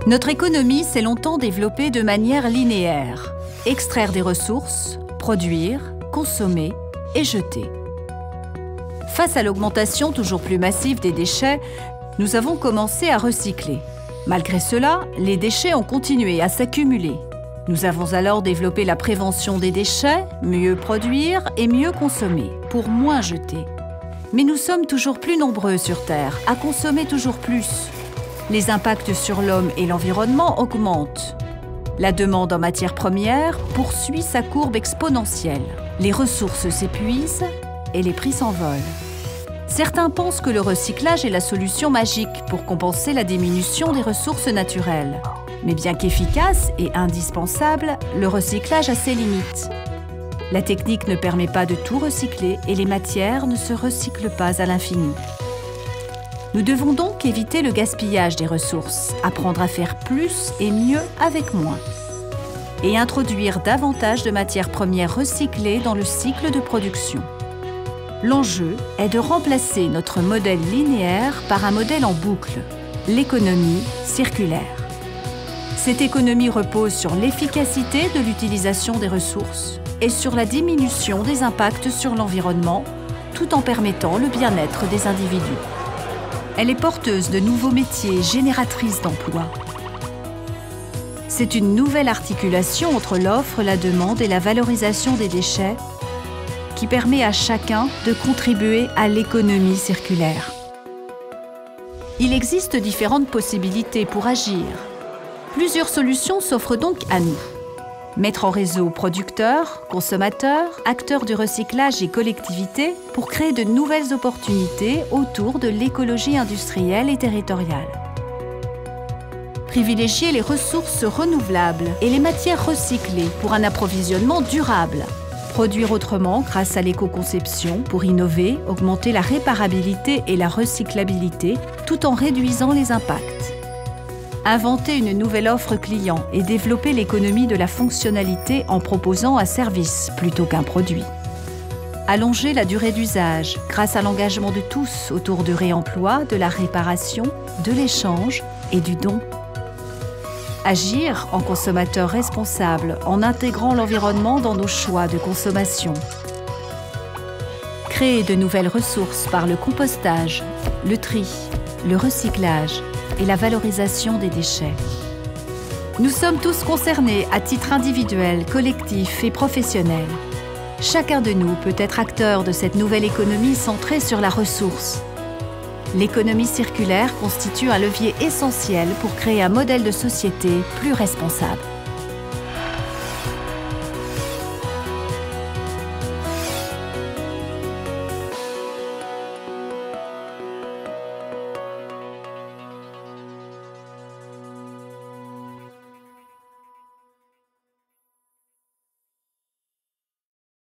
Notre économie s'est longtemps développée de manière linéaire. Extraire des ressources, produire, consommer et jeter. Face à l'augmentation toujours plus massive des déchets, nous avons commencé à recycler. Malgré cela, les déchets ont continué à s'accumuler. Nous avons alors développé la prévention des déchets, mieux produire et mieux consommer, pour moins jeter. Mais nous sommes toujours plus nombreux sur Terre, à consommer toujours plus. Les impacts sur l'homme et l'environnement augmentent. La demande en matières premières poursuit sa courbe exponentielle. Les ressources s'épuisent et les prix s'envolent. Certains pensent que le recyclage est la solution magique pour compenser la diminution des ressources naturelles. Mais bien qu'efficace et indispensable, le recyclage a ses limites. La technique ne permet pas de tout recycler et les matières ne se recyclent pas à l'infini. Nous devons donc éviter le gaspillage des ressources, apprendre à faire plus et mieux avec moins, et introduire davantage de matières premières recyclées dans le cycle de production. L'enjeu est de remplacer notre modèle linéaire par un modèle en boucle, l'économie circulaire. Cette économie repose sur l'efficacité de l'utilisation des ressources et sur la diminution des impacts sur l'environnement, tout en permettant le bien-être des individus. Elle est porteuse de nouveaux métiers, génératrice d'emplois. C'est une nouvelle articulation entre l'offre, la demande et la valorisation des déchets qui permet à chacun de contribuer à l'économie circulaire. Il existe différentes possibilités pour agir. Plusieurs solutions s'offrent donc à nous. Mettre en réseau producteurs, consommateurs, acteurs du recyclage et collectivités pour créer de nouvelles opportunités autour de l'écologie industrielle et territoriale. Privilégier les ressources renouvelables et les matières recyclées pour un approvisionnement durable. Produire autrement grâce à l'éco-conception pour innover, augmenter la réparabilité et la recyclabilité tout en réduisant les impacts. Inventer une nouvelle offre client et développer l'économie de la fonctionnalité en proposant un service plutôt qu'un produit. Allonger la durée d'usage grâce à l'engagement de tous autour du réemploi, de la réparation, de l'échange et du don. Agir en consommateur responsable en intégrant l'environnement dans nos choix de consommation. Créer de nouvelles ressources par le compostage, le tri, le recyclage et la valorisation des déchets. Nous sommes tous concernés à titre individuel, collectif et professionnel. Chacun de nous peut être acteur de cette nouvelle économie centrée sur la ressource. L'économie circulaire constitue un levier essentiel pour créer un modèle de société plus responsable.